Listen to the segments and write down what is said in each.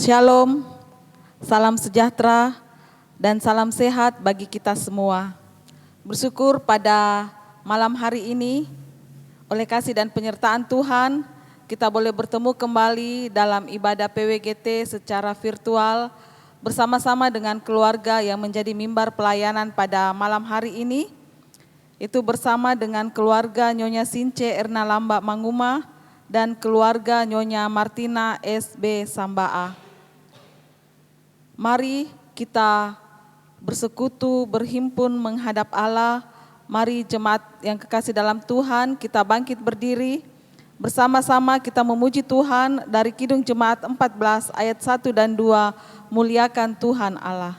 Shalom, salam sejahtera, dan salam sehat bagi kita semua. Bersyukur pada malam hari ini, oleh kasih dan penyertaan Tuhan, kita boleh bertemu kembali dalam ibadah PWGT secara virtual, bersama-sama dengan keluarga yang menjadi mimbar pelayanan pada malam hari ini, itu bersama dengan keluarga Nyonya Since Erna Lamba Manguma, dan keluarga Nyonya Martina SB Sambaa. Mari kita bersekutu, berhimpun menghadap Allah. Mari jemaat yang kekasih dalam Tuhan, kita bangkit berdiri. Bersama-sama kita memuji Tuhan dari Kidung Jemaat 14 ayat 1 dan 2. Muliakan Tuhan Allah.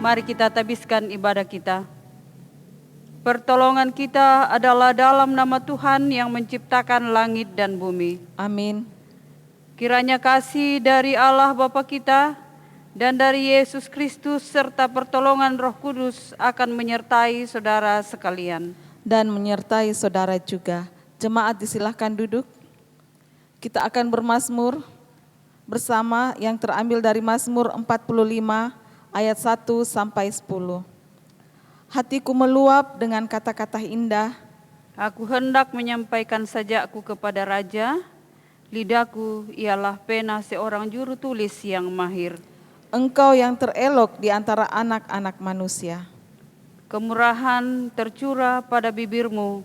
Mari kita tabiskan ibadah kita. Pertolongan kita adalah dalam nama Tuhan yang menciptakan langit dan bumi. Amin. Kiranya kasih dari Allah Bapa kita dan dari Yesus Kristus serta pertolongan Roh Kudus akan menyertai saudara sekalian. Dan menyertai saudara juga. Jemaat disilahkan duduk. Kita akan bermazmur bersama yang terambil dari Mazmur 45 ayat 1 sampai 10. Hatiku meluap dengan kata-kata indah. Aku hendak menyampaikan sajakku kepada Raja. Lidahku ialah pena seorang juru tulis yang mahir. Engkau yang terelok di antara anak-anak manusia. Kemurahan tercurah pada bibirmu.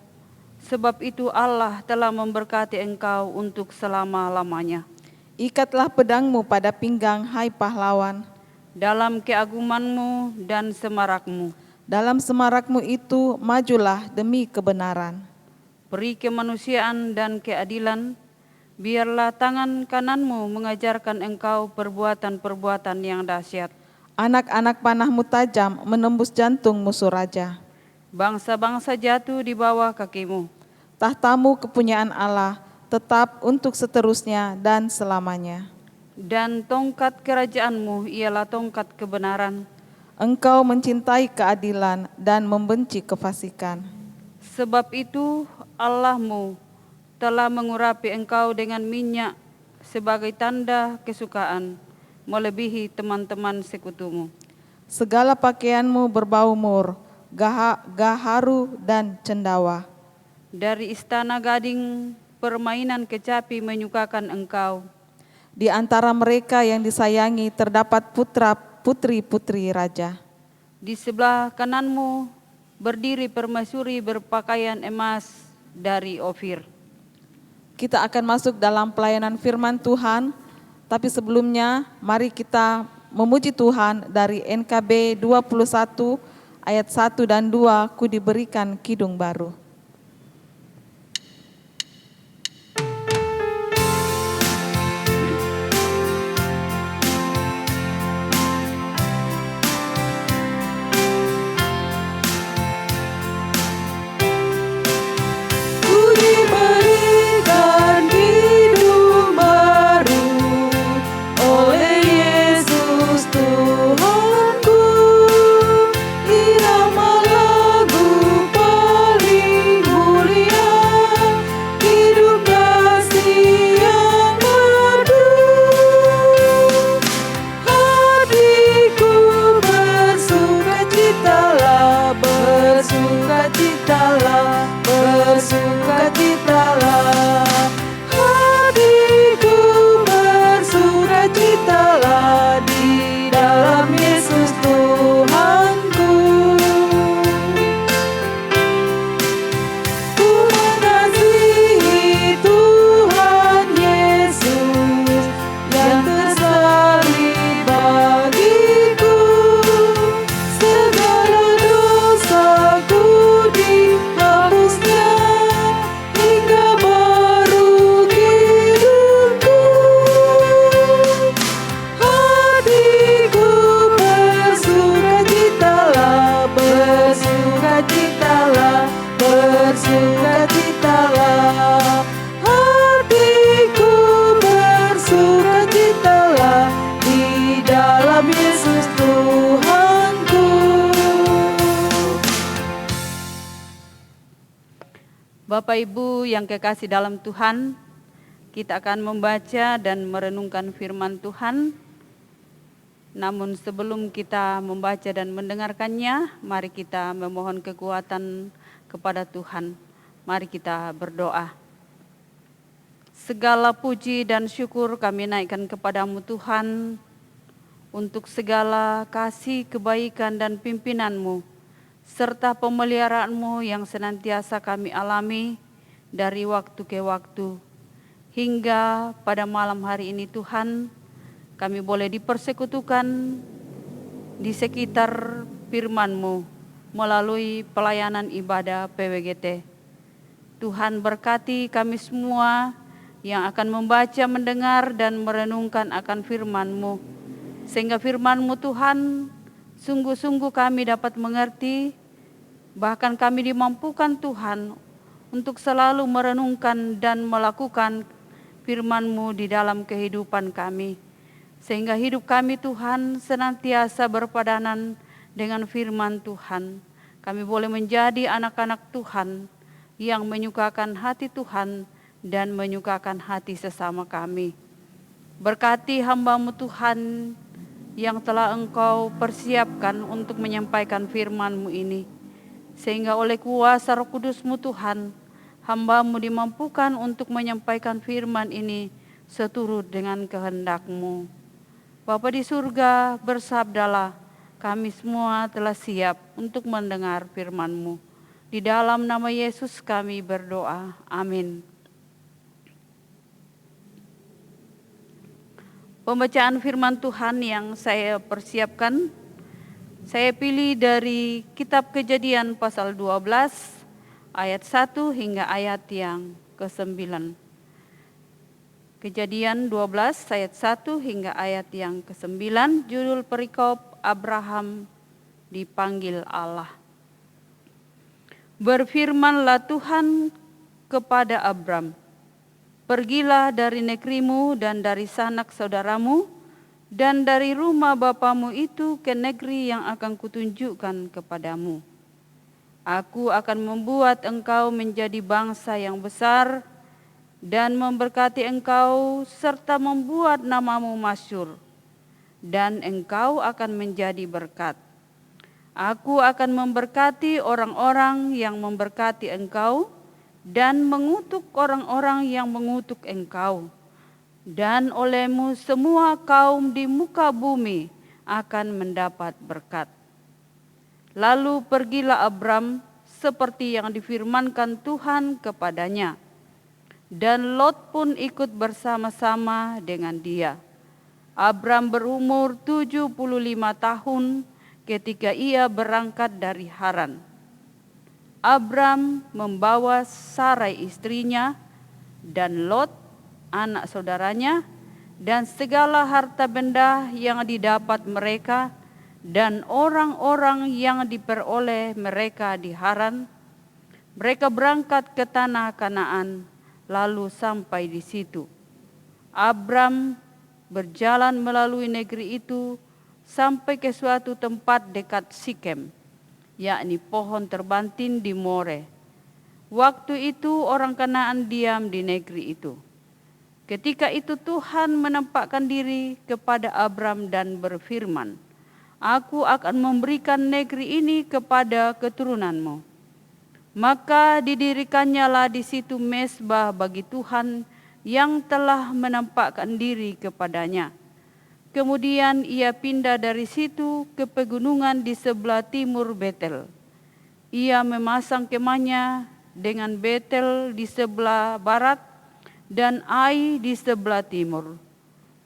Sebab itu Allah telah memberkati engkau untuk selama-lamanya. Ikatlah pedangmu pada pinggang, hai pahlawan. Dalam keagumanmu dan semarakmu. Dalam semarakmu itu majulah demi kebenaran. Peri kemanusiaan dan keadilan, biarlah tangan kananmu mengajarkan engkau perbuatan-perbuatan yang dahsyat. Anak-anak panahmu tajam menembus jantung musuh raja. Bangsa-bangsa jatuh di bawah kakimu. Tahtamu kepunyaan Allah, tetap untuk seterusnya dan selamanya. Dan tongkat kerajaanmu ialah tongkat kebenaran. Engkau mencintai keadilan dan membenci kefasikan. Sebab itu Allahmu telah mengurapi engkau dengan minyak sebagai tanda kesukaan, melebihi teman-teman sekutumu. Segala pakaianmu berbau mur, gaharu dan cendawa. Dari istana gading permainan kecapi menyukakan engkau. Di antara mereka yang disayangi terdapat putri-putri raja. Di sebelah kananmu berdiri permaisuri berpakaian emas dari Ofir. Kita akan masuk dalam pelayanan firman Tuhan, tapi sebelumnya mari kita memuji Tuhan dari NKB 21 ayat 1 dan 2, ku diberikan kidung baru. Bapak Ibu yang kekasih dalam Tuhan, kita akan membaca dan merenungkan firman Tuhan. Namun sebelum kita membaca dan mendengarkannya, mari kita memohon kekuatan kepada Tuhan. Mari kita berdoa. Segala puji dan syukur kami naikkan kepadamu Tuhan, untuk segala kasih, kebaikan dan pimpinan-Mu, serta pemeliharaanmu yang senantiasa kami alami dari waktu ke waktu. Hingga pada malam hari ini Tuhan, kami boleh dipersekutukan di sekitar firman-Mu melalui pelayanan ibadah PWGT. Tuhan berkati kami semua yang akan membaca, mendengar dan merenungkan akan firman-Mu. Sehingga firman-Mu Tuhan, sungguh-sungguh kami dapat mengerti, bahkan kami dimampukan Tuhan untuk selalu merenungkan dan melakukan firman-Mu di dalam kehidupan kami. Sehingga hidup kami Tuhan senantiasa berpadanan dengan firman Tuhan. Kami boleh menjadi anak-anak Tuhan yang menyukakan hati Tuhan dan menyukakan hati sesama kami. Berkati hamba-Mu Tuhan yang telah Engkau persiapkan untuk menyampaikan firman-Mu ini. Sehingga oleh kuasa Roh Kudus-Mu Tuhan, hamba-Mu dimampukan untuk menyampaikan firman ini seturut dengan kehendak-Mu. Bapa di surga, bersabdalah, kami semua telah siap untuk mendengar firman-Mu. Di dalam nama Yesus kami berdoa, amin. Pembacaan firman Tuhan yang saya persiapkan, saya pilih dari kitab Kejadian pasal 12 ayat 1 hingga ayat yang ke-9. Kejadian 12 ayat 1 hingga ayat yang ke-9, judul perikop Abraham dipanggil Allah. Berfirmanlah Tuhan kepada Abram, pergilah dari negerimu dan dari sanak saudaramu dan dari rumah bapamu itu ke negeri yang akan kutunjukkan kepadamu. Aku akan membuat engkau menjadi bangsa yang besar dan memberkati engkau serta membuat namamu masyhur, dan engkau akan menjadi berkat. Aku akan memberkati orang-orang yang memberkati engkau dan mengutuk orang-orang yang mengutuk engkau. Dan olehmu semua kaum di muka bumi akan mendapat berkat. Lalu pergilah Abram seperti yang difirmankan Tuhan kepadanya. Dan Lot pun ikut bersama-sama dengan dia. Abram berumur 75 tahun ketika ia berangkat dari Haran. Abram membawa Sarai istrinya dan Lot anak saudaranya dan segala harta benda yang didapat mereka dan orang-orang yang diperoleh mereka di Haran. Mereka berangkat ke tanah Kanaan lalu sampai di situ. Abram berjalan melalui negeri itu sampai ke suatu tempat dekat Sikem, yakni pohon terbantin di More. Waktu itu orang Kanaan diam di negeri itu. Ketika itu Tuhan menampakkan diri kepada Abram dan berfirman, Aku akan memberikan negeri ini kepada keturunanmu. Maka didirikannya di situ mezbah bagi Tuhan yang telah menampakkan diri kepadanya. Kemudian ia pindah dari situ ke pegunungan di sebelah timur Betel. Ia memasang kemahnya dengan Betel di sebelah barat dan Ai di sebelah timur.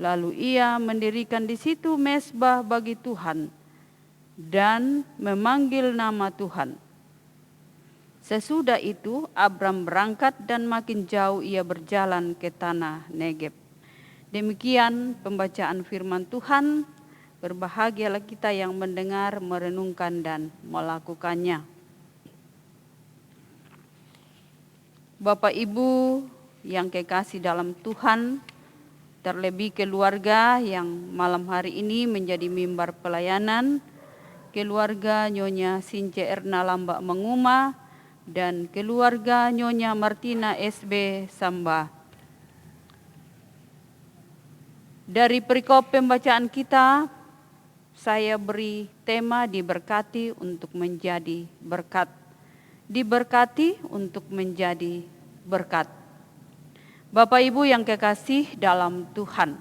Lalu ia mendirikan di situ mezbah bagi Tuhan dan memanggil nama Tuhan. Sesudah itu Abram berangkat dan makin jauh ia berjalan ke tanah Negeb. Demikian pembacaan firman Tuhan. Berbahagialah kita yang mendengar, merenungkan dan melakukannya. Bapak Ibu yang kekasih dalam Tuhan, terlebih keluarga yang malam hari ini menjadi mimbar pelayanan, keluarga Nyonya Since Erna Lambak Menguma dan keluarga Nyonya Martina SB Samba. Dari perikop pembacaan kita, saya beri tema diberkati untuk menjadi berkat. Diberkati untuk menjadi berkat. Bapak Ibu yang kekasih dalam Tuhan,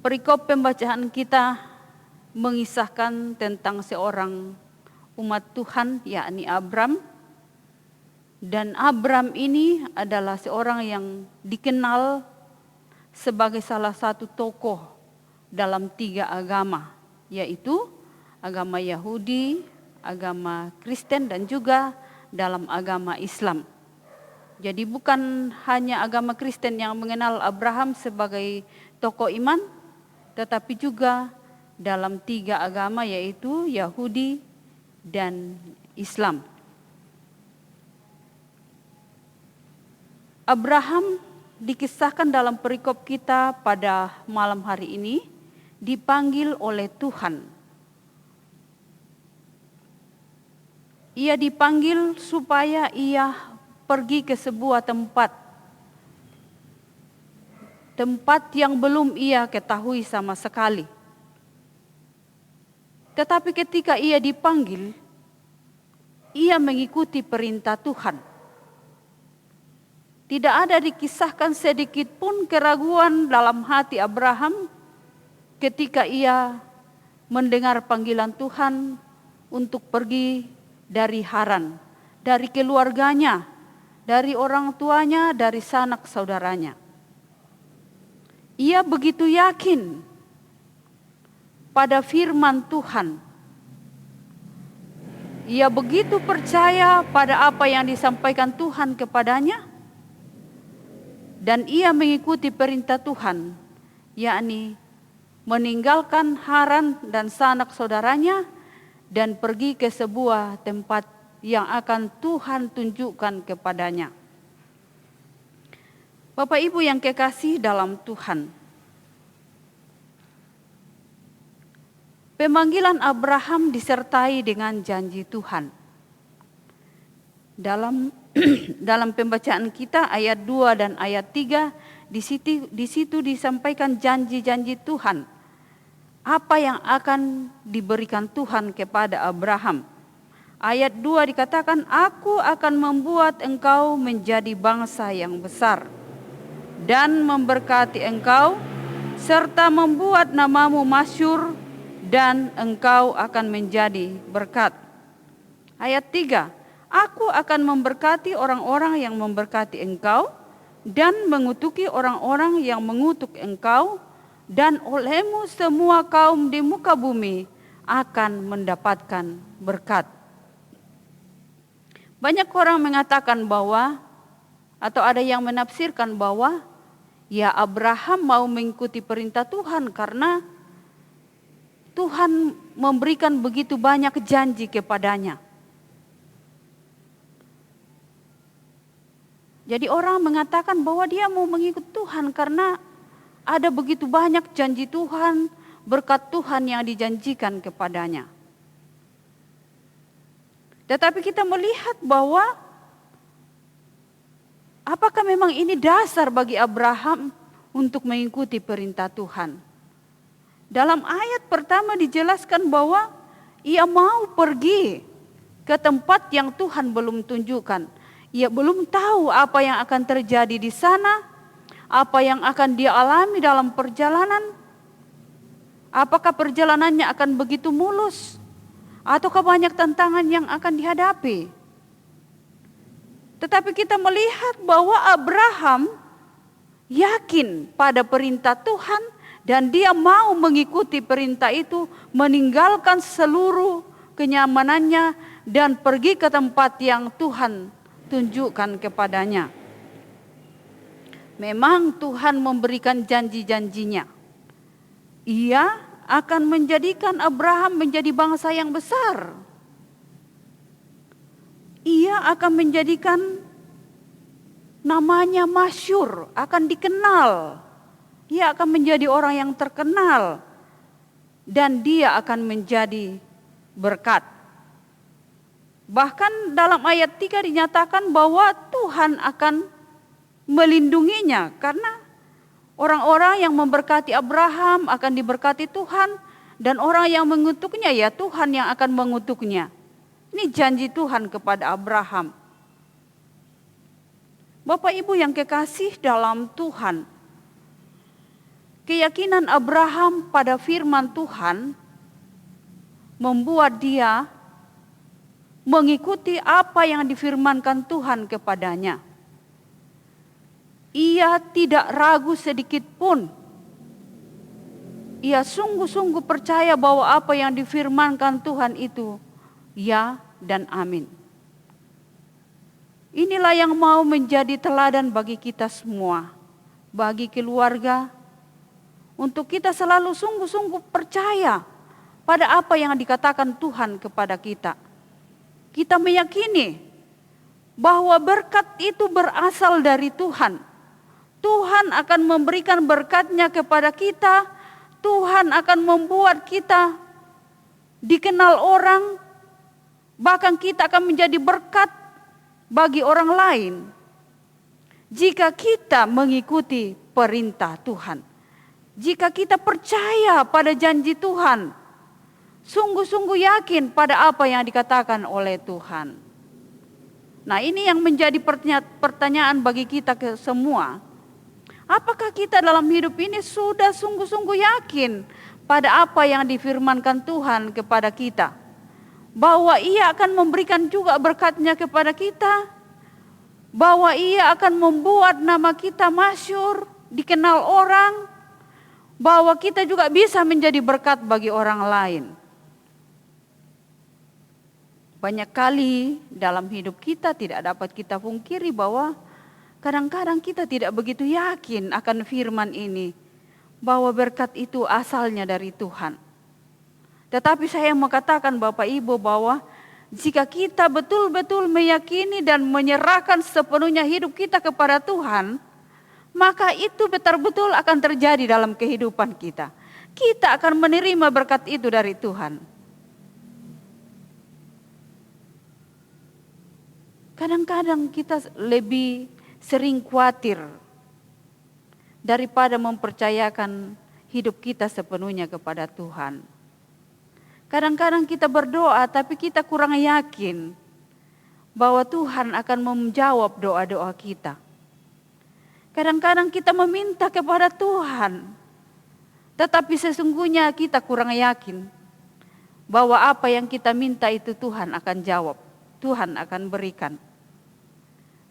perikop pembacaan kita mengisahkan tentang seorang umat Tuhan, yakni Abram. Dan Abram ini adalah seorang yang dikenal sebagai salah satu tokoh dalam 3 agama, yaitu agama Yahudi, agama Kristen, dan juga dalam agama Islam. Jadi bukan hanya agama Kristen yang mengenal Abraham sebagai tokoh iman, tetapi juga dalam 3 agama, yaitu Yahudi dan Islam. Abraham dikisahkan dalam perikop kita pada malam hari ini dipanggil oleh Tuhan. Ia dipanggil supaya ia pergi ke sebuah tempat yang belum ia ketahui sama sekali. Tetapi ketika ia dipanggil, ia mengikuti perintah Tuhan. Tidak ada dikisahkan sedikit pun keraguan dalam hati Abraham ketika ia mendengar panggilan Tuhan untuk pergi dari Haran, dari keluarganya, dari orang tuanya, dari sanak saudaranya. Ia begitu yakin pada firman Tuhan. Ia begitu percaya pada apa yang disampaikan Tuhan kepadanya. Dan ia mengikuti perintah Tuhan, yakni meninggalkan Haran dan sanak saudaranya dan pergi ke sebuah tempat yang akan Tuhan tunjukkan kepadanya. Bapak Ibu yang kekasih dalam Tuhan, pemanggilan Abraham disertai dengan janji Tuhan. Dalam pembacaan kita ayat 2 dan ayat 3, di situ disampaikan janji-janji Tuhan. Apa yang akan diberikan Tuhan kepada Abraham. Ayat 2 dikatakan, "Aku akan membuat engkau menjadi bangsa yang besar dan memberkati engkau, serta membuat namamu masyhur, dan engkau akan menjadi berkat." Ayat 3, "Aku akan memberkati orang-orang yang memberkati engkau, dan mengutuki orang-orang yang mengutuk engkau, dan olehmu semua kaum di muka bumi akan mendapatkan berkat." Banyak orang mengatakan bahwa, atau ada yang menafsirkan bahwa, ya Abraham mau mengikuti perintah Tuhan karena Tuhan memberikan begitu banyak janji kepadanya. Jadi orang mengatakan bahwa dia mau mengikut Tuhan karena ada begitu banyak janji Tuhan, berkat Tuhan yang dijanjikan kepadanya. Tetapi kita melihat bahwa apakah memang ini dasar bagi Abraham untuk mengikuti perintah Tuhan? Dalam ayat pertama dijelaskan bahwa ia mau pergi ke tempat yang Tuhan belum tunjukkan. Ia belum tahu apa yang akan terjadi di sana, apa yang akan dia alami dalam perjalanan. Apakah perjalanannya akan begitu mulus, ataukah banyak tantangan yang akan dihadapi. Tetapi kita melihat bahwa Abraham yakin pada perintah Tuhan dan dia mau mengikuti perintah itu, meninggalkan seluruh kenyamanannya dan pergi ke tempat yang Tuhan tunjukkan kepadanya. Memang Tuhan memberikan janji-janjinya. Ia akan menjadikan Abraham menjadi bangsa yang besar. Ia akan menjadikan namanya masyhur, akan dikenal. Ia akan menjadi orang yang terkenal. Dan dia akan menjadi berkat. Bahkan dalam ayat 3 dinyatakan bahwa Tuhan akan melindunginya, karena orang-orang yang memberkati Abraham akan diberkati Tuhan, dan orang yang mengutuknya ya Tuhan yang akan mengutuknya. Ini janji Tuhan kepada Abraham. Bapak Ibu yang kekasih dalam Tuhan, keyakinan Abraham pada firman Tuhan membuat dia mengikuti apa yang difirmankan Tuhan kepadanya. Ia tidak ragu sedikit pun. Ia sungguh-sungguh percaya bahwa apa yang difirmankan Tuhan itu ya dan amin. Inilah yang mau menjadi teladan bagi kita semua, bagi keluarga, untuk kita selalu sungguh-sungguh percaya pada apa yang dikatakan Tuhan kepada kita. Kita meyakini bahwa berkat itu berasal dari Tuhan. Tuhan akan memberikan berkat-Nya kepada kita. Tuhan akan membuat kita dikenal orang. Bahkan kita akan menjadi berkat bagi orang lain jika kita mengikuti perintah Tuhan. Jika kita percaya pada janji Tuhan, sungguh-sungguh yakin pada apa yang dikatakan oleh Tuhan. Nah, ini yang menjadi pertanyaan bagi kita semua. Apakah kita dalam hidup ini sudah sungguh-sungguh yakin pada apa yang difirmankan Tuhan kepada kita? Bahwa Ia akan memberikan juga berkat-Nya kepada kita. Bahwa Ia akan membuat nama kita masyhur, dikenal orang. Bahwa kita juga bisa menjadi berkat bagi orang lain. Banyak kali dalam hidup kita tidak dapat kita pungkiri bahwa kadang-kadang kita tidak begitu yakin akan firman ini, bahwa berkat itu asalnya dari Tuhan. Tetapi saya mau katakan Bapak Ibu bahwa jika kita betul-betul meyakini dan menyerahkan sepenuhnya hidup kita kepada Tuhan, maka itu betul-betul akan terjadi dalam kehidupan kita. Kita akan menerima berkat itu dari Tuhan. Kadang-kadang kita lebih sering khawatir daripada mempercayakan hidup kita sepenuhnya kepada Tuhan. Kadang-kadang kita berdoa tapi kita kurang yakin bahwa Tuhan akan menjawab doa-doa kita. Kadang-kadang kita meminta kepada Tuhan, tetapi sesungguhnya kita kurang yakin bahwa apa yang kita minta itu Tuhan akan jawab, Tuhan akan berikan.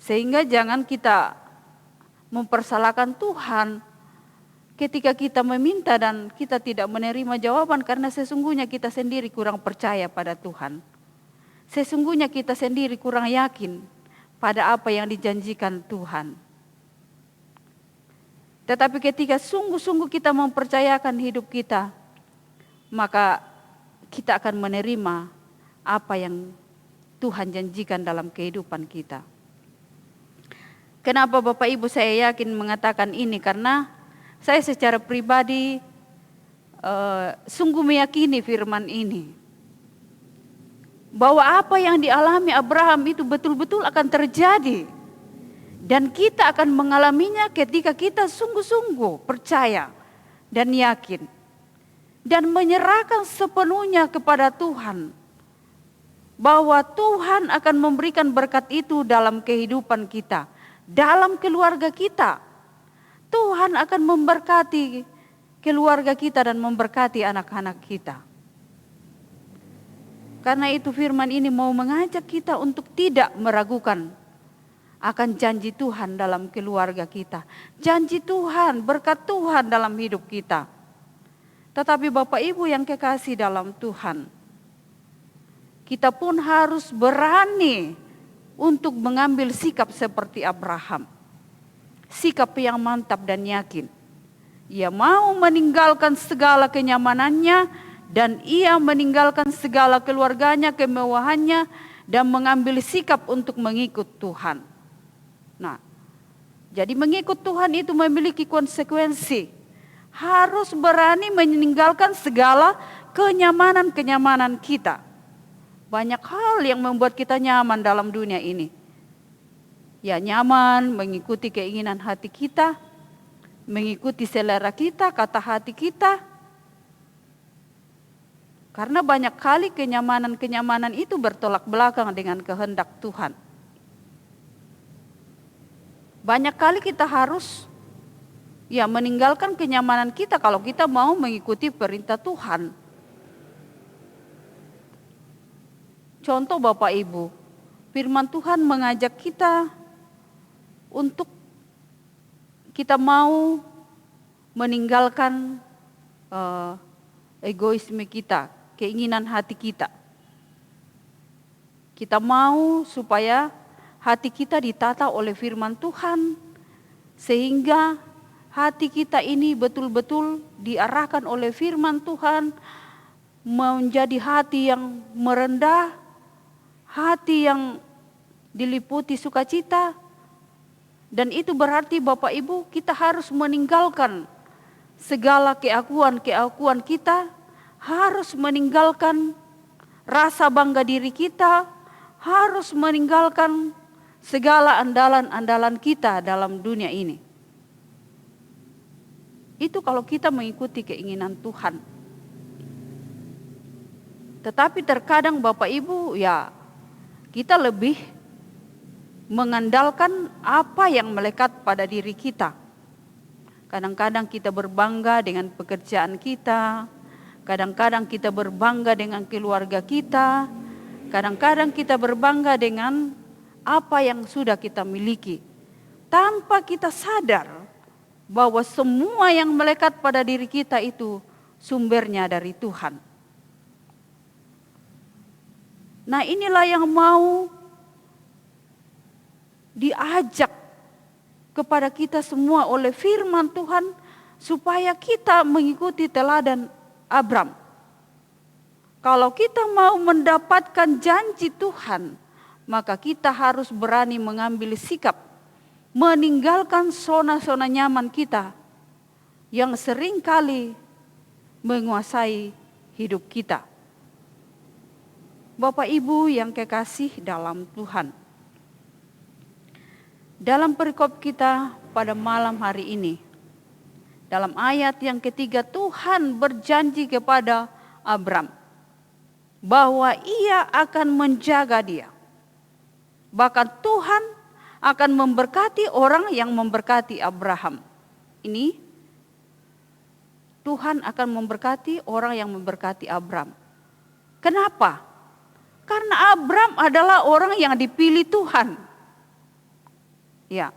Sehingga jangan kita mempersalahkan Tuhan ketika kita meminta dan kita tidak menerima jawaban, karena sesungguhnya kita sendiri kurang percaya pada Tuhan. Sesungguhnya kita sendiri kurang yakin pada apa yang dijanjikan Tuhan. Tetapi ketika sungguh-sungguh kita mempercayakan hidup kita, maka kita akan menerima apa yang Tuhan janjikan dalam kehidupan kita. Kenapa Bapak Ibu saya yakin mengatakan ini? Karena saya secara pribadi sungguh meyakini firman ini. Bahwa apa yang dialami Abraham itu betul-betul akan terjadi. Dan kita akan mengalaminya ketika kita sungguh-sungguh percaya dan yakin. Dan menyerahkan sepenuhnya kepada Tuhan. Bahwa Tuhan akan memberikan berkat itu dalam kehidupan kita. Dalam keluarga kita. Tuhan akan memberkati keluarga kita dan memberkati anak-anak kita. Karena itu firman ini mau mengajak kita untuk tidak meragukan akan janji Tuhan dalam keluarga kita. Janji Tuhan, berkat Tuhan dalam hidup kita. Tetapi Bapak Ibu yang kekasih dalam Tuhan, kita pun harus berani untuk mengambil sikap seperti Abraham. Sikap yang mantap dan yakin. Ia mau meninggalkan segala kenyamanannya dan ia meninggalkan segala keluarganya, kemewahannya, dan mengambil sikap untuk mengikut Tuhan. Nah, jadi mengikut Tuhan itu memiliki konsekuensi. Harus berani meninggalkan segala kenyamanan-kenyamanan kita. Banyak hal yang membuat kita nyaman dalam dunia ini. Ya, nyaman mengikuti keinginan hati kita, mengikuti selera kita, kata hati kita. Karena banyak kali kenyamanan-kenyamanan itu bertolak belakang dengan kehendak Tuhan. Banyak kali kita harus meninggalkan kenyamanan kita kalau kita mau mengikuti perintah Tuhan. Contoh Bapak Ibu, firman Tuhan mengajak kita untuk kita mau meninggalkan egoisme kita, keinginan hati kita. Kita mau supaya hati kita ditata oleh firman Tuhan, sehingga hati kita ini betul-betul diarahkan oleh firman Tuhan, menjadi hati yang merendah, hati yang diliputi sukacita. Dan itu berarti Bapak Ibu, kita harus meninggalkan segala keakuan kita, harus meninggalkan rasa bangga diri kita, harus meninggalkan segala andalan-andalan kita dalam dunia ini. Itu kalau kita mengikuti keinginan Tuhan. Tetapi terkadang Bapak Ibu, kita lebih mengandalkan apa yang melekat pada diri kita. Kadang-kadang kita berbangga dengan pekerjaan kita, kadang-kadang kita berbangga dengan keluarga kita, kadang-kadang kita berbangga dengan apa yang sudah kita miliki, tanpa kita sadar bahwa semua yang melekat pada diri kita itu sumbernya dari Tuhan. Nah, inilah yang mau diajak kepada kita semua oleh firman Tuhan, supaya kita mengikuti teladan Abram. Kalau kita mau mendapatkan janji Tuhan, maka kita harus berani mengambil sikap, meninggalkan zona-zona nyaman kita yang seringkali menguasai hidup kita. Bapak Ibu yang kekasih dalam Tuhan, dalam perikop kita pada malam hari ini, dalam ayat yang ketiga, Tuhan berjanji kepada Abram bahwa Ia akan menjaga dia. Bahkan Tuhan akan memberkati orang yang memberkati Abraham. Ini Tuhan akan memberkati orang yang memberkati Abram. Kenapa? Karena Abram adalah orang yang dipilih Tuhan. Ya.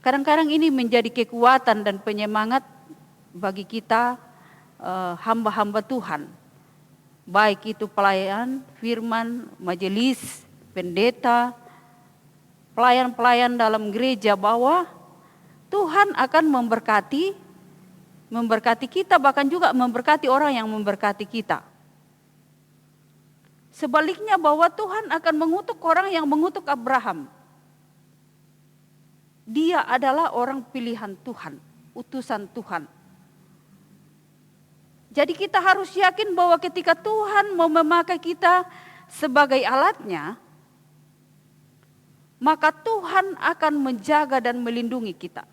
Kadang-kadang ini menjadi kekuatan dan penyemangat bagi kita hamba-hamba Tuhan. Baik itu pelayan, firman, majelis, pendeta, pelayan-pelayan dalam gereja, bahwa Tuhan akan memberkati kita, bahkan juga memberkati orang yang memberkati kita. Sebaliknya bahwa Tuhan akan mengutuk orang yang mengutuk Abraham. Dia adalah orang pilihan Tuhan, utusan Tuhan. Jadi kita harus yakin bahwa ketika Tuhan mau memakai kita sebagai alatnya, maka Tuhan akan menjaga dan melindungi kita.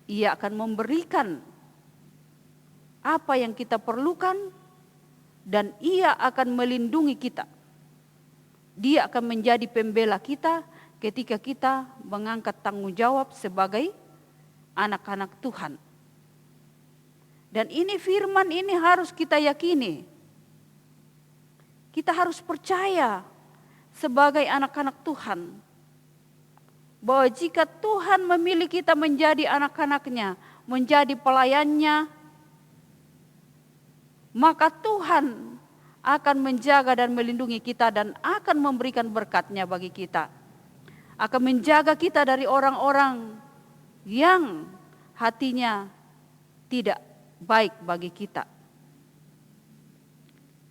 Ia akan memberikan apa yang kita perlukan, dan Ia akan melindungi kita. Dia akan menjadi pembela kita ketika kita mengangkat tanggung jawab sebagai anak-anak Tuhan. Dan ini firman ini harus kita yakini. Kita harus percaya sebagai anak-anak Tuhan, bahwa jika Tuhan memilih kita menjadi anak-anaknya, menjadi pelayannya, maka Tuhan akan menjaga dan melindungi kita dan akan memberikan berkat-Nya bagi kita. Akan menjaga kita dari orang-orang yang hatinya tidak baik bagi kita.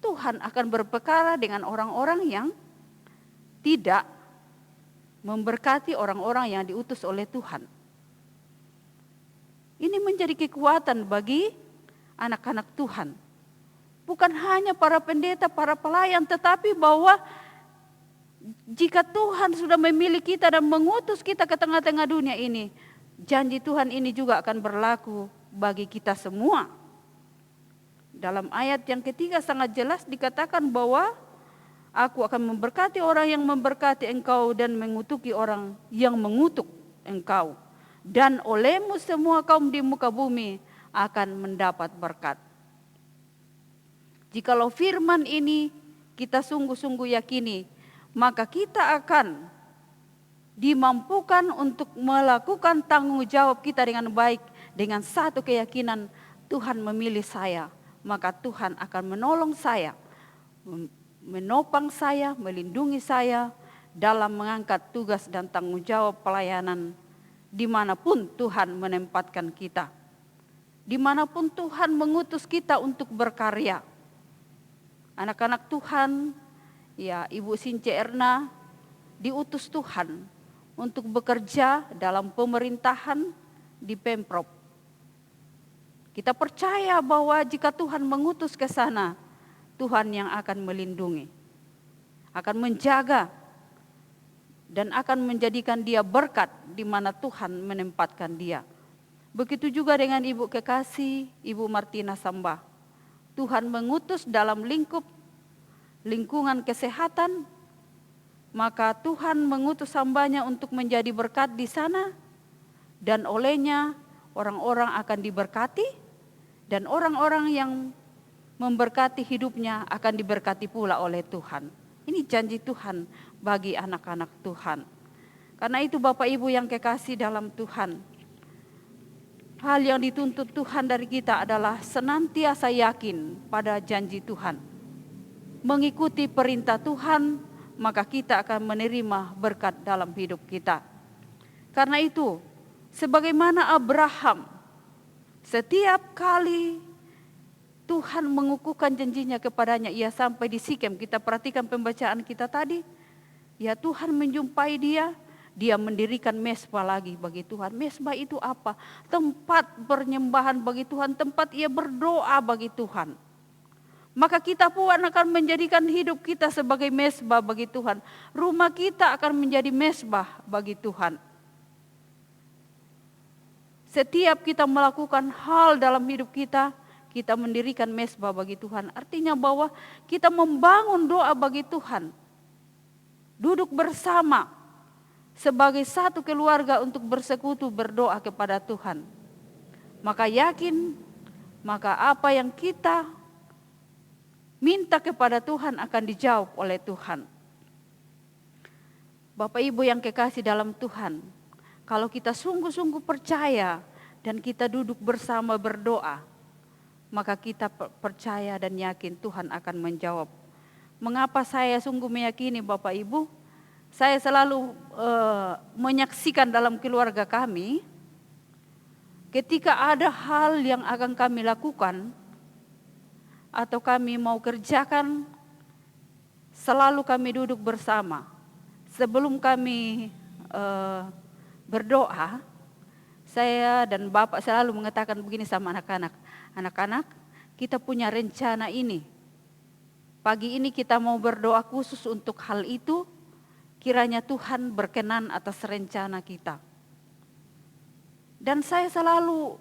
Tuhan akan berperkara dengan orang-orang yang tidak memberkati orang-orang yang diutus oleh Tuhan. Ini menjadi kekuatan bagi anak-anak Tuhan. Bukan hanya para pendeta, para pelayan, tetapi bahwa jika Tuhan sudah memilih kita dan mengutus kita ke tengah-tengah dunia ini, janji Tuhan ini juga akan berlaku bagi kita semua. Dalam ayat yang ketiga sangat jelas dikatakan bahwa aku akan memberkati orang yang memberkati engkau dan mengutuki orang yang mengutuk engkau. Dan olehmu semua kaum di muka bumi akan mendapat berkat. Jikalau firman ini kita sungguh-sungguh yakini, maka kita akan dimampukan untuk melakukan tanggung jawab kita dengan baik, dengan satu keyakinan, Tuhan memilih saya, maka Tuhan akan menolong saya, menopang saya, melindungi saya dalam mengangkat tugas dan tanggung jawab pelayanan dimanapun Tuhan menempatkan kita, dimanapun Tuhan mengutus kita untuk berkarya. Anak-anak Tuhan, ya Ibu Since Erna diutus Tuhan untuk bekerja dalam pemerintahan di Pemprov. Kita percaya bahwa jika Tuhan mengutus ke sana, Tuhan yang akan melindungi, akan menjaga, dan akan menjadikan dia berkat di mana Tuhan menempatkan dia. Begitu juga dengan Ibu kekasih, Ibu Martina Sambah. Tuhan mengutus dalam lingkungan kesehatan, maka Tuhan mengutus hambanya untuk menjadi berkat di sana, dan olehnya orang-orang akan diberkati, dan orang-orang yang memberkati hidupnya akan diberkati pula oleh Tuhan. Ini janji Tuhan bagi anak-anak Tuhan. Karena itu Bapak Ibu yang kekasih dalam Tuhan, hal yang dituntut Tuhan dari kita adalah senantiasa yakin pada janji Tuhan. Mengikuti perintah Tuhan, maka kita akan menerima berkat dalam hidup kita. Karena itu, sebagaimana Abraham, setiap kali Tuhan mengukuhkan janjinya kepadanya, ia sampai di Sikem. Kita perhatikan pembacaan kita tadi. Ya Tuhan menjumpai dia, dia mendirikan mezbah lagi bagi Tuhan. Mezbah itu apa? Tempat penyembahan bagi Tuhan, tempat ia berdoa bagi Tuhan. Maka kita pun akan menjadikan hidup kita sebagai mezbah bagi Tuhan. Rumah kita akan menjadi mezbah bagi Tuhan. Setiap kita melakukan hal dalam hidup kita, kita mendirikan mezbah bagi Tuhan. Artinya bahwa kita membangun doa bagi Tuhan. Duduk bersama sebagai satu keluarga untuk bersekutu berdoa kepada Tuhan. Maka yakin, maka apa yang kita minta kepada Tuhan akan dijawab oleh Tuhan. Bapak Ibu yang kekasih dalam Tuhan, kalau kita sungguh-sungguh percaya dan kita duduk bersama berdoa, maka kita percaya dan yakin Tuhan akan menjawab. Mengapa saya sungguh meyakini Bapak Ibu? Saya selalu menyaksikan dalam keluarga kami, ketika ada hal yang akan kami lakukan atau kami mau kerjakan, selalu kami duduk bersama. Sebelum kami berdoa, saya dan Bapak selalu mengatakan begini sama anak-anak. Anak-anak, kita punya rencana ini. Pagi ini kita mau berdoa khusus untuk hal itu. Kiranya Tuhan berkenan atas rencana kita. Dan saya selalu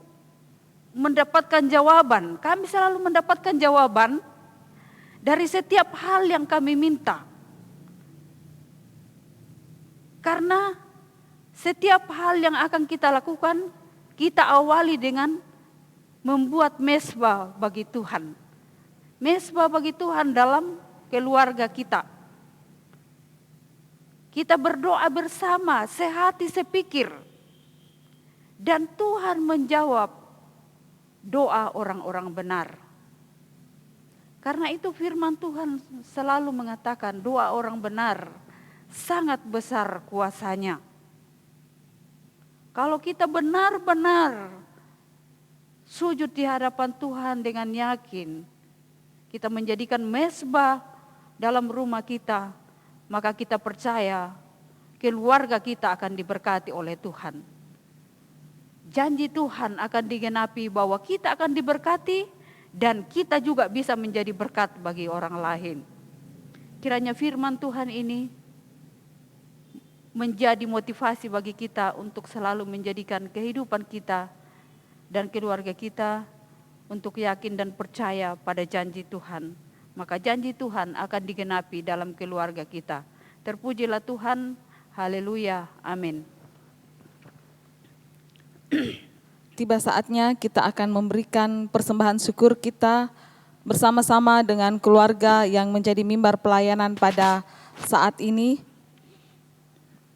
mendapatkan jawaban. Kami selalu mendapatkan jawaban dari setiap hal yang kami minta. Karena setiap hal yang akan kita lakukan, kita awali dengan membuat mezbah bagi Tuhan. Mezbah bagi Tuhan dalam keluarga kita. Kita berdoa bersama, sehati sepikir. Dan Tuhan menjawab doa orang-orang benar. Karena itu firman Tuhan selalu mengatakan doa orang benar sangat besar kuasanya. Kalau kita benar-benar sujud di hadapan Tuhan dengan yakin, kita menjadikan mezbah dalam rumah kita, maka kita percaya keluarga kita akan diberkati oleh Tuhan. Janji Tuhan akan digenapi bahwa kita akan diberkati, dan kita juga bisa menjadi berkat bagi orang lain. Kiranya firman Tuhan ini menjadi motivasi bagi kita untuk selalu menjadikan kehidupan kita dan keluarga kita untuk yakin dan percaya pada janji Tuhan. Maka janji Tuhan akan digenapi dalam keluarga kita. Terpujilah Tuhan, haleluya, amin. Tiba saatnya kita akan memberikan persembahan syukur kita bersama-sama dengan keluarga yang menjadi mimbar pelayanan pada saat ini.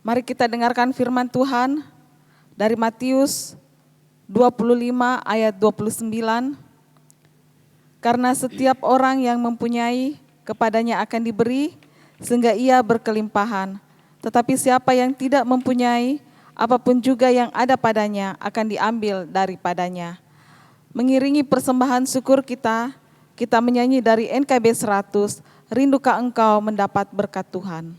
Mari kita dengarkan firman Tuhan dari Matius 25 ayat 29. Karena setiap orang yang mempunyai, kepadanya akan diberi, sehingga ia berkelimpahan. Tetapi siapa yang tidak mempunyai, apapun juga yang ada padanya akan diambil daripadanya. Mengiringi persembahan syukur kita menyanyi dari NKB 100, Rindukah Engkau mendapat berkat Tuhan.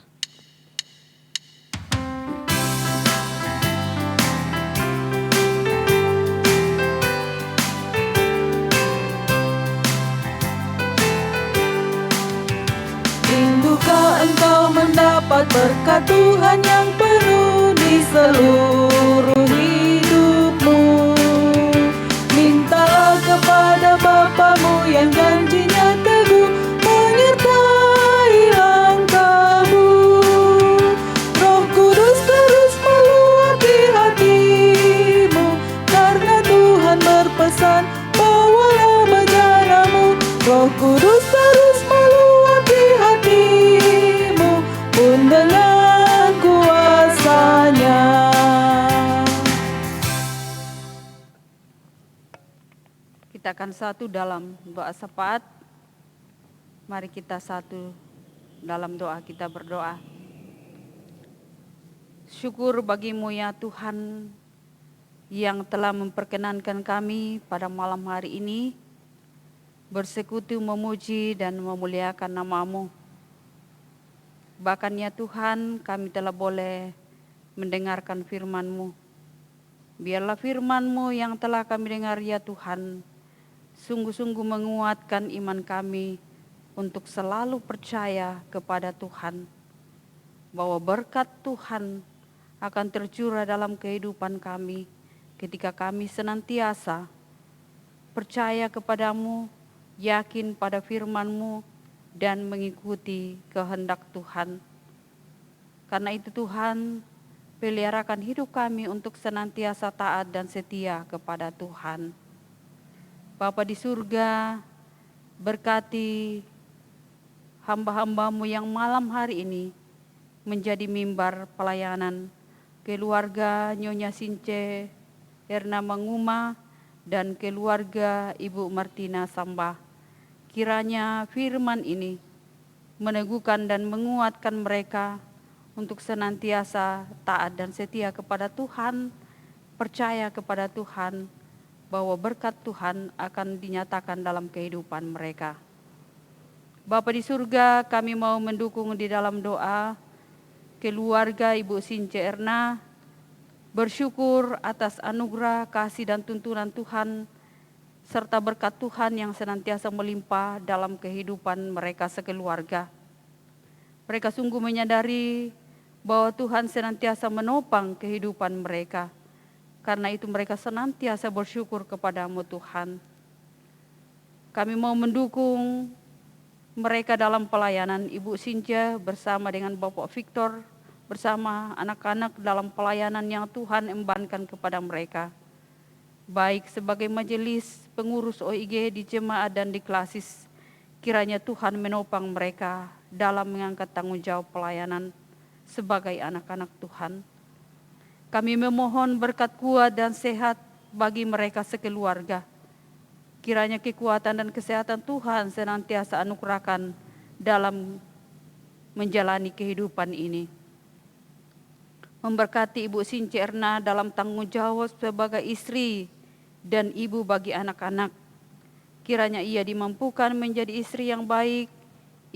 Rindukah engkau mendapat berkat Tuhan yang penuh di seluruh hidupmu? Mintalah kepada Bapamu yang janjinya teguh menyertai langkahmu. Roh Kudus terus meluapi hatimu, karena Tuhan berpesan, bawalah bejanamu. Roh Kudus terus meluapi hatimu, pun dengan kuasanya. Kita akan satu dalam doa syafaat. Mari kita satu dalam doa, kita berdoa. Syukur bagimu ya Tuhan yang telah memperkenankan kami pada malam hari ini bersekutu memuji dan memuliakan nama-Mu. Bahkan ya Tuhan, kami telah boleh mendengarkan firman-Mu. Biarlah firman-Mu yang telah kami dengar ya Tuhan, sungguh-sungguh menguatkan iman kami untuk selalu percaya kepada Tuhan, bahwa berkat Tuhan akan tercurah dalam kehidupan kami ketika kami senantiasa percaya kepadamu, yakin pada firman-Mu, dan mengikuti kehendak Tuhan. Karena itu Tuhan, peliharakan hidup kami untuk senantiasa taat dan setia kepada Tuhan. Bapa di surga, berkati hamba-hamba-Mu yang malam hari ini menjadi mimbar pelayanan, keluarga Nyonya Since Erna Manguma dan keluarga Ibu Martina Sambah. Kiranya firman ini meneguhkan dan menguatkan mereka untuk senantiasa taat dan setia kepada Tuhan, percaya kepada Tuhan, bahwa berkat Tuhan akan dinyatakan dalam kehidupan mereka. Bapa di surga, kami mau mendukung di dalam doa keluarga Ibu Since Erna, bersyukur atas anugerah, kasih dan tuntunan Tuhan, serta berkat Tuhan yang senantiasa melimpah dalam kehidupan mereka sekeluarga. Mereka sungguh menyadari bahwa Tuhan senantiasa menopang kehidupan mereka. Karena itu mereka senantiasa bersyukur kepada-Mu Tuhan. Kami mau mendukung mereka dalam pelayanan Ibu Sinja bersama dengan Bapak Victor, bersama anak-anak dalam pelayanan yang Tuhan embankan kepada mereka. Baik sebagai majelis pengurus OIG di jemaat dan di klasis, kiranya Tuhan menopang mereka dalam mengangkat tanggung jawab pelayanan sebagai anak-anak Tuhan. Kami memohon berkat kuat dan sehat bagi mereka sekeluarga. Kiranya kekuatan dan kesehatan Tuhan senantiasa anugerahkan dalam menjalani kehidupan ini. Memberkati Ibu Since Erna dalam tanggung jawab sebagai istri dan ibu bagi anak-anak. Kiranya ia dimampukan menjadi istri yang baik,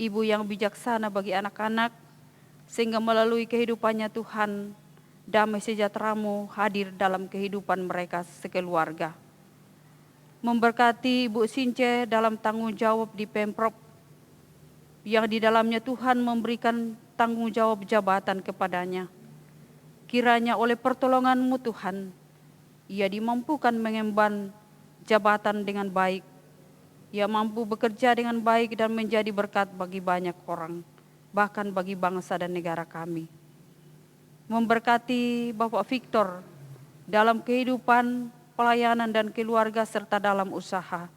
ibu yang bijaksana bagi anak-anak, sehingga melalui kehidupannya Tuhan, damai sejahtera-Mu hadir dalam kehidupan mereka sekeluarga. memberkati Ibu Since dalam tanggung jawab di Pemprov, yang di dalamnya Tuhan memberikan tanggung jawab jabatan kepadanya. Kiranya oleh pertolongan-Mu Tuhan, ia dimampukan mengemban jabatan dengan baik. Ia mampu bekerja dengan baik dan menjadi berkat bagi banyak orang, bahkan bagi bangsa dan negara kami. Memberkati Bapak Victor dalam kehidupan, pelayanan dan keluarga serta dalam usaha.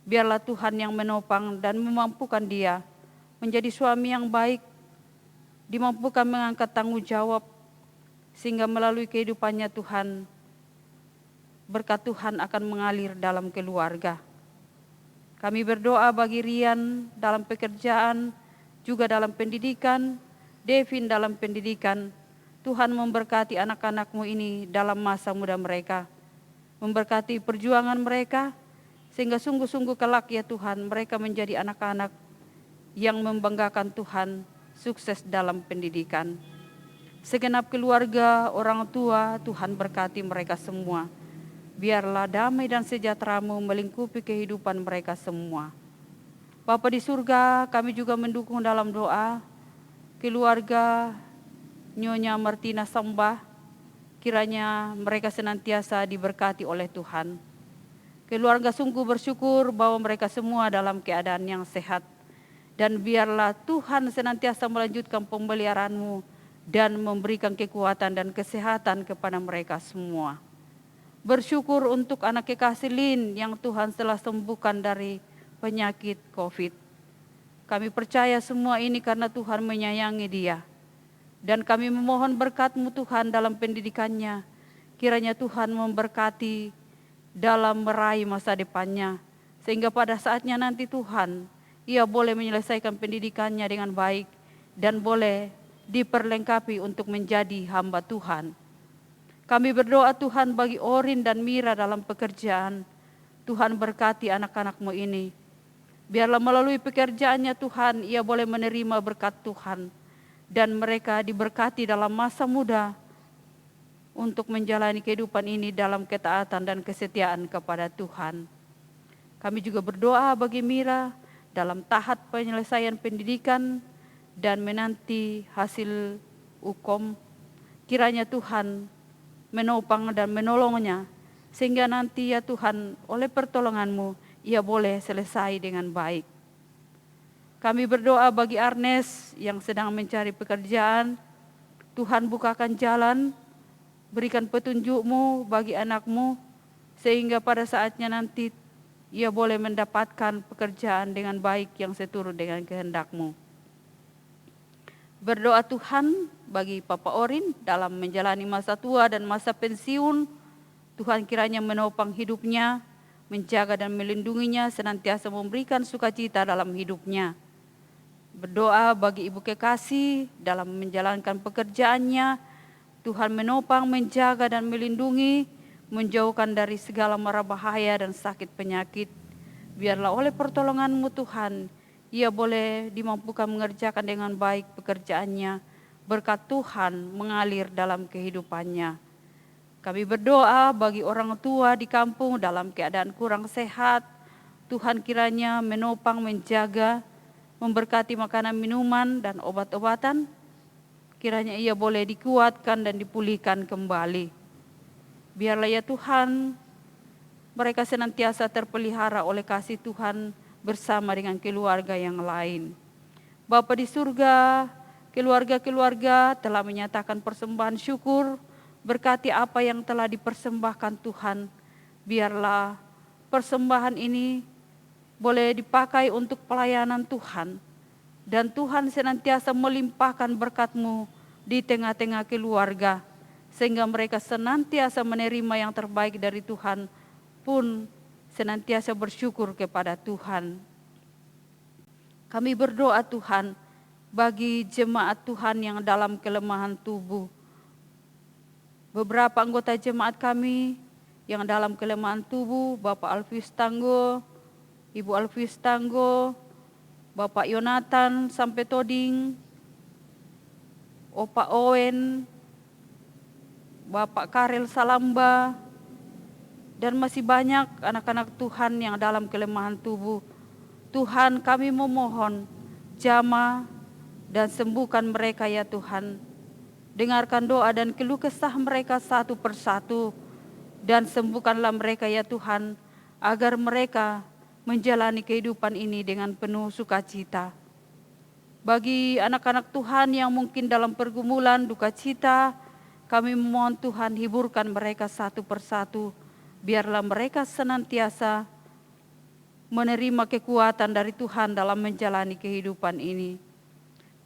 Biarlah Tuhan yang menopang dan memampukan dia menjadi suami yang baik, dimampukan mengangkat tanggung jawab, sehingga melalui kehidupannya Tuhan, berkat Tuhan akan mengalir dalam keluarga. Kami berdoa bagi Rian dalam pekerjaan, juga dalam pendidikan, Devin dalam pendidikan. Tuhan memberkati anak-anak-Mu ini dalam masa muda mereka. Memberkati perjuangan mereka, sehingga sungguh-sungguh kelak ya Tuhan, mereka menjadi anak-anak yang membanggakan Tuhan, sukses dalam pendidikan. Segenap keluarga, orang tua, Tuhan berkati mereka semua. Biarlah damai dan sejahtera-Mu melingkupi kehidupan mereka semua. Bapa di surga, kami juga mendukung dalam doa keluarga Nyonya Martina Sambah, kiranya mereka senantiasa diberkati oleh Tuhan. Keluarga sungguh bersyukur bahwa mereka semua dalam keadaan yang sehat. Dan biarlah Tuhan senantiasa melanjutkan pemeliharaan-Mu dan memberikan kekuatan dan kesehatan kepada mereka semua. Bersyukur untuk anak kekasih Lin yang Tuhan telah sembuhkan dari penyakit COVID. Kami percaya semua ini karena Tuhan menyayangi dia. Dan kami memohon berkat-Mu Tuhan dalam pendidikannya. Kiranya Tuhan memberkati dalam meraih masa depannya. Sehingga pada saatnya nanti Tuhan, ia boleh menyelesaikan pendidikannya dengan baik dan boleh diperlengkapi untuk menjadi hamba Tuhan. Kami berdoa Tuhan bagi Orin dan Mira dalam pekerjaan. Tuhan berkati anak-anak-Mu ini. Biarlah melalui pekerjaannya Tuhan, ia boleh menerima berkat Tuhan. Dan mereka diberkati dalam masa muda untuk menjalani kehidupan ini dalam ketaatan dan kesetiaan kepada Tuhan. Kami juga berdoa bagi Mira dalam tahap penyelesaian pendidikan dan menanti hasil UKOM. Kiranya Tuhan menopang dan menolongnya, sehingga nanti ya Tuhan oleh pertolongan-Mu ia boleh selesai dengan baik. Kami berdoa bagi Arnes yang sedang mencari pekerjaan. Tuhan bukakan jalan, berikan petunjuk-Mu bagi anak-Mu, sehingga pada saatnya nanti ia boleh mendapatkan pekerjaan dengan baik yang seturut dengan kehendak-Mu. Berdoa Tuhan bagi Papa Orin dalam menjalani masa tua dan masa pensiun. Tuhan kiranya menopang hidupnya, menjaga dan melindunginya, senantiasa memberikan sukacita dalam hidupnya. Berdoa bagi Ibu Kekasih dalam menjalankan pekerjaannya. Tuhan menopang, menjaga dan melindungi, menjauhkan dari segala mara bahaya dan sakit penyakit. Biarlah oleh pertolongan-Mu Tuhan, ia boleh dimampukan mengerjakan dengan baik pekerjaannya. Berkat Tuhan mengalir dalam kehidupannya. Kami berdoa bagi orang tua di kampung dalam keadaan kurang sehat. Tuhan kiranya menopang, menjaga, memberkati makanan, minuman, dan obat-obatan. Kiranya ia boleh dikuatkan dan dipulihkan kembali. Biarlah ya Tuhan, mereka senantiasa terpelihara oleh kasih Tuhan bersama dengan keluarga yang lain. Bapa di surga, keluarga-keluarga telah menyatakan persembahan syukur, berkati apa yang telah dipersembahkan Tuhan. Biarlah persembahan ini boleh dipakai untuk pelayanan Tuhan. Dan Tuhan senantiasa melimpahkan berkat-Mu di tengah-tengah keluarga, sehingga mereka senantiasa menerima yang terbaik dari Tuhan, pun senantiasa bersyukur kepada Tuhan. Kami berdoa Tuhan bagi jemaat Tuhan yang dalam kelemahan tubuh. Beberapa anggota jemaat kami yang dalam kelemahan tubuh, Bapak Alfius Tanggo, Ibu Alfius Tanggo, Bapak Yonatan sampai Toding, Opa Owen, Bapak Karel Salamba, Dan masih banyak anak-anak Tuhan yang dalam kelemahan tubuh. Tuhan, kami memohon jamah dan sembuhkan mereka ya Tuhan. Dengarkan doa dan keluh kesah mereka satu persatu, dan sembuhkanlah mereka ya Tuhan, agar mereka menjalani kehidupan ini dengan penuh sukacita. Bagi anak-anak Tuhan yang mungkin dalam pergumulan duka cita, kami memohon Tuhan hiburkan mereka satu persatu. Biarlah mereka senantiasa menerima kekuatan dari Tuhan dalam menjalani kehidupan ini.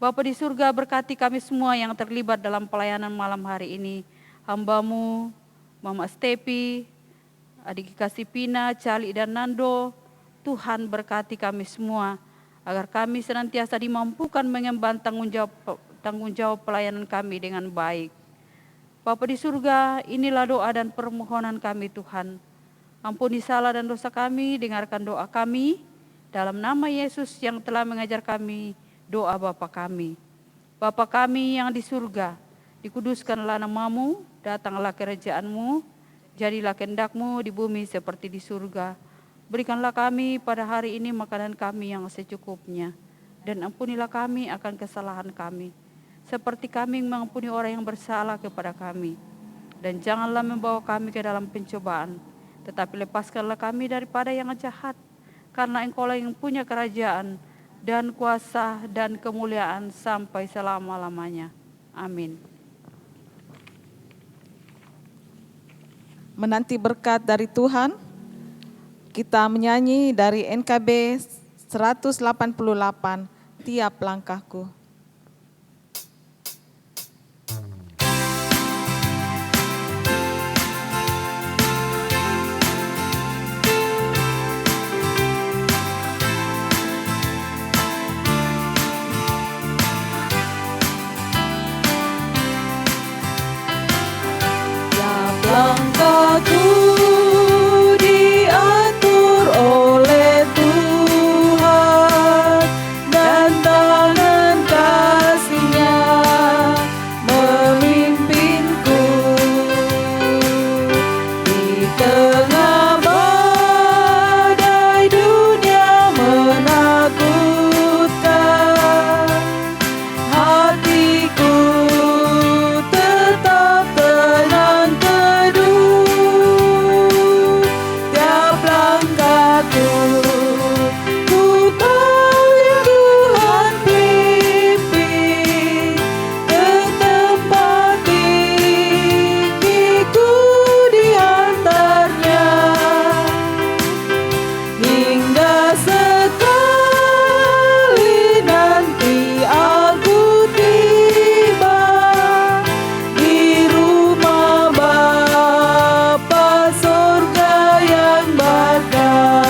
Bapa di surga, berkati kami semua yang terlibat dalam pelayanan malam hari ini. Hamba-Mu, Mama Stepi, adik kasih Pina, Cali dan Nando, Tuhan berkati kami semua, agar kami senantiasa dimampukan mengemban tanggung jawab pelayanan kami dengan baik. Bapa di surga, inilah doa dan permohonan kami Tuhan. Ampuni salah dan dosa kami, dengarkan doa kami, dalam nama Yesus yang telah mengajar kami, doa Bapa kami. Bapa kami yang di surga, dikuduskanlah nama-Mu, datanglah kerajaan-Mu, jadilah kehendak-Mu di bumi seperti di surga. Berikanlah kami pada hari ini makanan kami yang secukupnya, dan ampunilah kami akan kesalahan kami, seperti kami mengampuni orang yang bersalah kepada kami. Dan janganlah membawa kami ke dalam pencobaan, tetapi lepaskanlah kami daripada yang jahat, karena Engkau-lah yang punya kerajaan dan kuasa dan kemuliaan sampai selama-lamanya. Amin. Menanti berkat dari Tuhan, kita menyanyi dari NKB 188, Tiap Langkahku. Langkahku diatur oleh Tuhan, dan tangan kasih-Nya memimpinku. Di tengah badai dunia menakutkan, hatiku tetap tenang teduh. Tiap langkahku ku tahu yang Tuhan pimpin ke tempat tinggi-Ku diantarnya, hingga sekali nanti aku tiba di rumah Bapa surga yang bakar.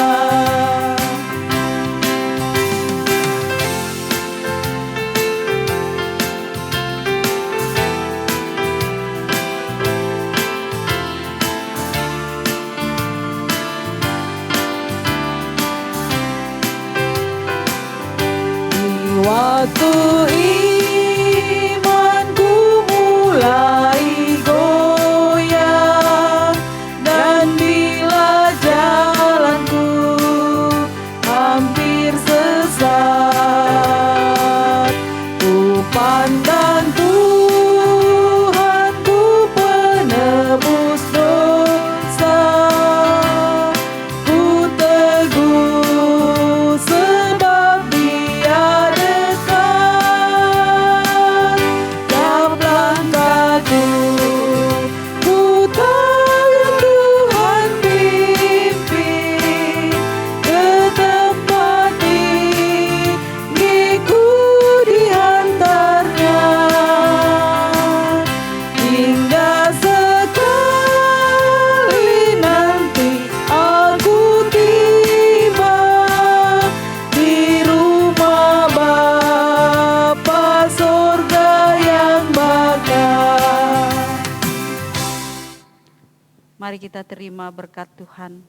Di waktu imanku mulai goyang, dan bila jalanku hampir sesat, ku pandang Tuhanku penebus dosa. Ku teguh sebab Dia dekat. Tiap langkahku ku tahu yang Tuhan pimpin ke tempat tinggi-Ku diantarnya, hingga sekali nanti aku tiba di rumah Bapa surga yang bakar. Mari kita terima berkat Tuhan.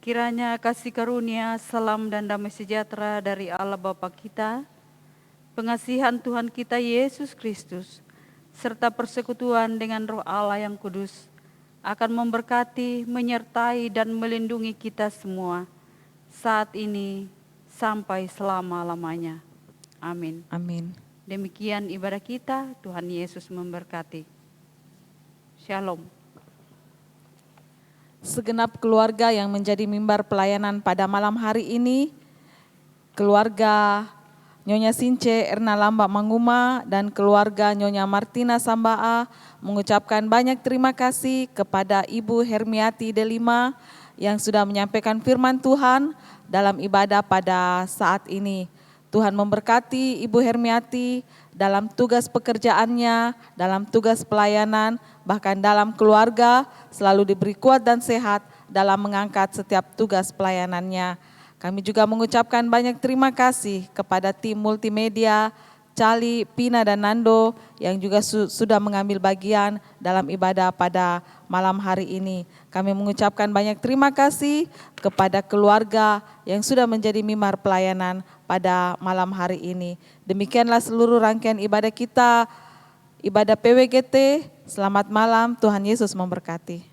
Kiranya kasih karunia, salam dan damai sejahtera dari Allah Bapa kita, pengasihan Tuhan kita Yesus Kristus, serta persekutuan dengan Roh Allah yang kudus, akan memberkati, menyertai, dan melindungi kita semua saat ini sampai selama-lamanya. Amin. Amin. Demikian ibadah kita, Tuhan Yesus memberkati. Shalom. Segenap keluarga yang menjadi mimbar pelayanan pada malam hari ini, keluarga Nyonya Since Erna Lamba Manguma dan keluarga Nyonya Martina Sambaa mengucapkan banyak terima kasih kepada Ibu Hermiati Delima yang sudah menyampaikan firman Tuhan dalam ibadah pada saat ini. Tuhan memberkati Ibu Hermiati dalam tugas pekerjaannya, dalam tugas pelayanan, bahkan dalam keluarga selalu diberi kuat dan sehat dalam mengangkat setiap tugas pelayanannya. Kami juga mengucapkan banyak terima kasih kepada tim multimedia, Cali, Pina, dan Nando yang juga sudah mengambil bagian dalam ibadah pada malam hari ini. Kami mengucapkan banyak terima kasih kepada keluarga yang sudah menjadi mimbar pelayanan pada malam hari ini. Demikianlah seluruh rangkaian ibadah kita, ibadah PWGT. Selamat malam, Tuhan Yesus memberkati.